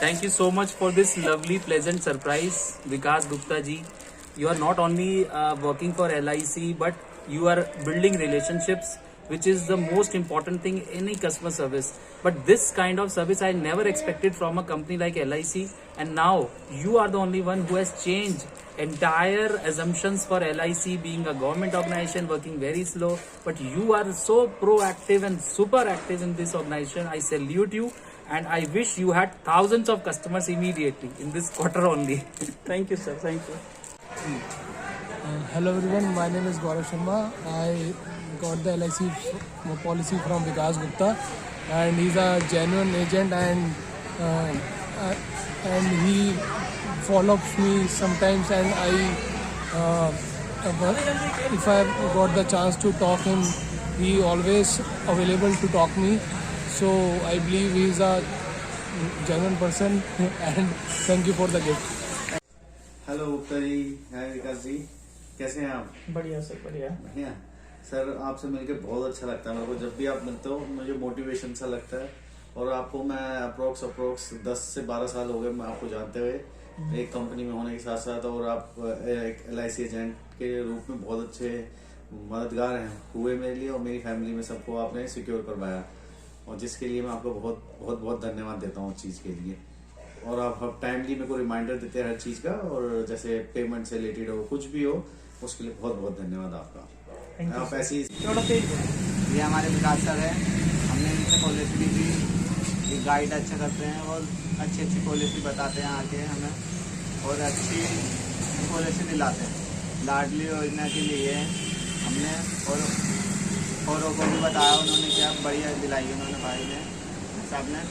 Thank you so much for this lovely, pleasant surprise, Vikas Gupta ji. You are not only working for LIC, but you are building relationships, which is the most important thing in any customer service. But this kind of service I never expected from a company like LIC, and now you are the only one who has changed entire assumptions for LIC being a government organization working very slow. But you are so proactive and super active in this organization. I salute you. And I wish you had thousands of customers immediately in this quarter only. Thank you, sir. Thank you. Hello everyone, my name is Gaurav Sharma. I got the LIC policy from Vikas Gupta, and he's a genuine agent, and he follows me sometimes, and if I got the chance to talk him, he always available to talk me. So I believe he is a genuine person and thank you for the gift. Hello Gupta ji, hi Vikas ji, कैसे हैं आप? बढ़िया sir, बढ़िया। बढ़िया sir, आपसे मिलकर बहुत अच्छा लगता है मेरे को। जब भी आप मिलते हो मुझे मोटिवेशन सा लगता है। और आपको मैं अप्रोक्स 10 से 12 साल हो गए मैं आपको जानते हुए एक कंपनी में होने के साथ साथ, और आप एक LIC एजेंट के रूप में बहुत अच्छे मददगार हैं हुए मेरे लिए और मेरी फैमिली में। सबको आपने सिक्योर करवाया, और जिसके लिए मैं आपको बहुत बहुत बहुत धन्यवाद देता हूँ उस चीज़ के लिए। और आप टाइमली मेरे को रिमाइंडर देते हैं हर चीज़ का, और जैसे पेमेंट से रिलेटेड हो कुछ भी हो उसके लिए बहुत बहुत धन्यवाद आपका। आप ऐसी ये हमारे विकास सर है, हमने इनसे पॉलिसी ली थी। ये गाइड अच्छा करते हैं और अच्छी पॉलिसी बताते हैं आके हमें, और अच्छी पॉलिसी दिलाते हैं। लाडली योजना के लिए हमने औरों को भी बताया, उन्होंने क्या बढ़िया दिलाई उन्होंने भाई ने साहब ने।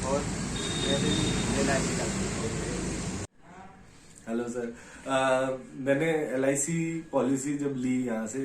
और हेलो सर, मैंने LIC पॉलिसी जब ली यहाँ से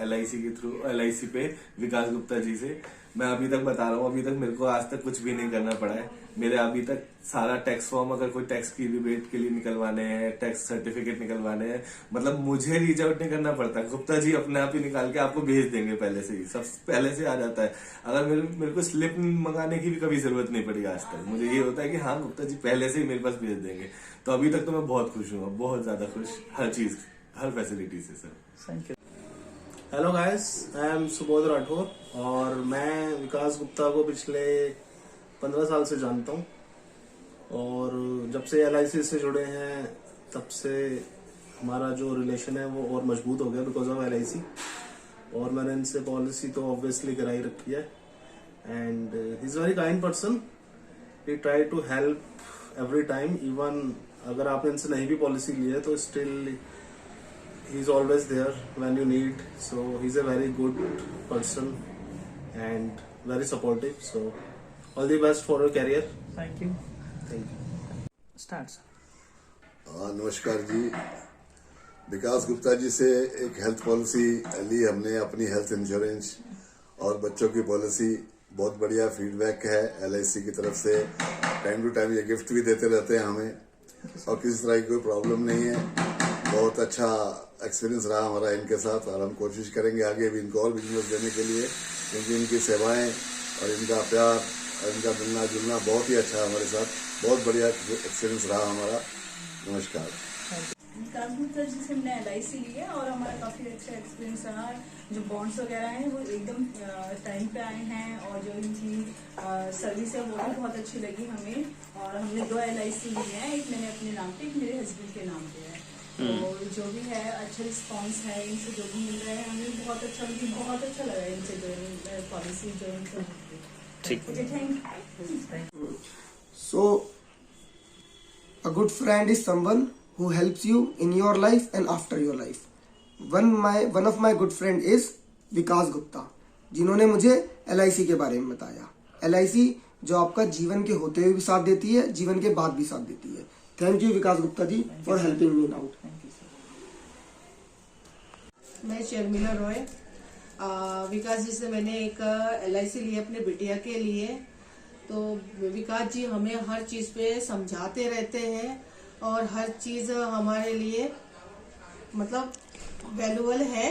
LIC के थ्रू LIC पे विकास गुप्ता जी से, मैं अभी तक बता रहा हूँ, अभी तक मेरे को आज तक कुछ भी नहीं करना पड़ा है। मेरे अभी तक सारा टैक्स फॉर्म, अगर कोई टैक्स की रिबेट के लिए निकलवाने हैं, टैक्स सर्टिफिकेट निकलवाने हैं, मतलब मुझे रीच आउट नहीं करना पड़ता। गुप्ता जी अपने आप ही निकाल के आपको भेज देंगे, पहले से ही सब पहले से आ जाता है। अगर मेरे को स्लिप मंगाने की भी कभी जरूरत नहीं पड़ी आज तक। मुझे ये होता है कि हाँ गुप्ता जी पहले से ही मेरे पास भेज देंगे। तो अभी तक तो मैं बहुत खुश हूँ, बहुत ज्यादा खुश, हर चीज हर फैसिलिटी से sir. Thank you. Hello guys, I am Subodh Rathore, और मैं विकास गुप्ता को पिछले 15 साल से जानता हूँ। और जब से LIC से जुड़े हैं तब से हमारा जो रिलेशन है वो और मजबूत हो गया बिकॉज ऑफ LIC। और मैंने इनसे पॉलिसी तो ऑब्वियसली कराई रखी है, and he is very kind person. He try to help every time. Even अगर आपने इनसे नहीं भी पॉलिसी ली है तो still he's always there when you need. So he's a very good person and very supportive. So all the best for your career. Thank you. Thank you. Start. नमस्कार जी, विकास गुप्ता जी से एक हेल्थ पॉलिसी ली हमने, अपनी health insurance और बच्चों की policy. बहुत बढ़िया फीडबैक है LIC की तरफ से। टाइम टू टाइम ये गिफ्ट भी देते रहते हैं हमें, और किसी तरह की कोई प्रॉब्लम नहीं है। बहुत अच्छा एक्सपीरियंस रहा हमारा इनके साथ, और हम कोशिश करेंगे आगे भी इनको और बिजनेस देने के लिए, क्योंकि इनकी सेवाएं और इनका प्यार और इनका मिलना जुलना बहुत ही अच्छा है हमारे साथ। बहुत बढ़िया एक्सपीरियंस रहा हमारा। नमस्कार। विकास गुप्ता जी से हमने LIC ली है और हमारा काफ़ी अच्छा एक्सपीरियंस रहा। जो बॉन्ड्स वगैरह हैं वो एकदम टाइम पे आए हैं, और जो इनकी सर्विस है वो भी बहुत अच्छी लगी हमें। और हमने 2 LIC ली हैं, एक मैंने अपने नाम पे, एक मेरे हस्बैंड के नाम पे है। तो जो भी है अच्छा रिस्पांस है इनसे, जो भी मिल रहा है हमें बहुत अच्छा लगा है इनसे जो पॉलिसी जो इनसे। ठीक है, thank you. So, a good friend is someone who helps you in your life and after your life. One of my good friend is विकास गुप्ता, जिन्होंने मुझे LIC के बारे में बताया। LIC जो आपका जीवन के होते हुए भी साथ देती है, जीवन के बाद भी साथ देती है। Thank you Vikas Gupta ji for helping me out. मैं शर्मिला रॉय। विकास जी से मैंने एक LIC ली अपने बिटिया के लिए। तो विकास जी हमें हर चीज़ पे समझाते रहते हैं, और हर चीज़ हमारे लिए मतलब वैल्यूएबल है।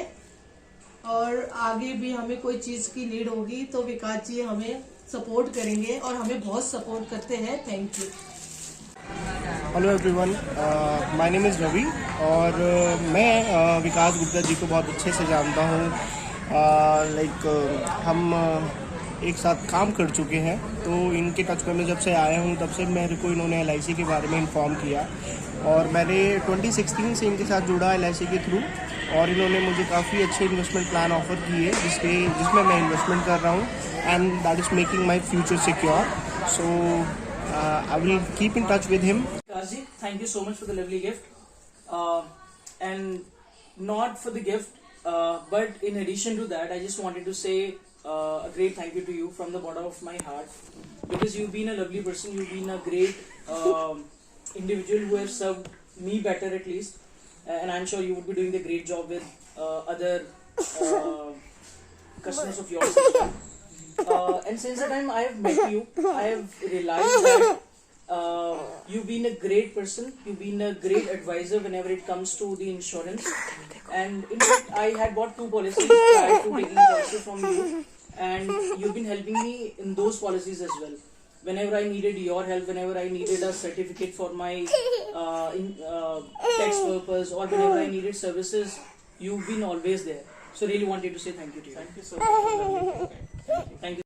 और आगे भी हमें कोई चीज़ की नीड होगी तो विकास जी हमें सपोर्ट करेंगे, और हमें बहुत सपोर्ट करते हैं। Thank you. Hello everyone, my name is Ravi और मैं विकास गुप्ता जी को बहुत अच्छे से जानता हूँ। हम एक साथ काम कर चुके हैं, तो इनके टच में मैं जब से आया हूँ तब से मेरे को इन्होंने LIC के बारे में इन्फॉर्म किया और मैंने 2016 से इनके साथ जुड़ा LIC के थ्रू और इन्होंने मुझे काफ़ी अच्छे इन्वेस्टमेंट प्लान ऑफर किए जिसमें मैं इन्वेस्टमेंट कर रहा हूँ and that is making my future secure. So I will keep in touch with him. Kazi, thank you so much for the lovely gift. And not for the gift, but in addition to that, I just wanted to say a great thank you to you from the bottom of my heart, because you've been a lovely person, you've been a great individual who has served me better at least, and I'm sure you would be doing the great job with other customers of yours as well. And since the time I have met you, I have realized that you've been a great person, you've been a great advisor whenever it comes to the insurance. And in fact, I had bought 2 policies prior to taking the policy from you, and you've been helping me in those policies as well. Whenever I needed your help, whenever I needed a certificate for my tax purpose, or whenever I needed services, you've been always there. So really wanted to say thank you to you. Thank you so much. Thank you.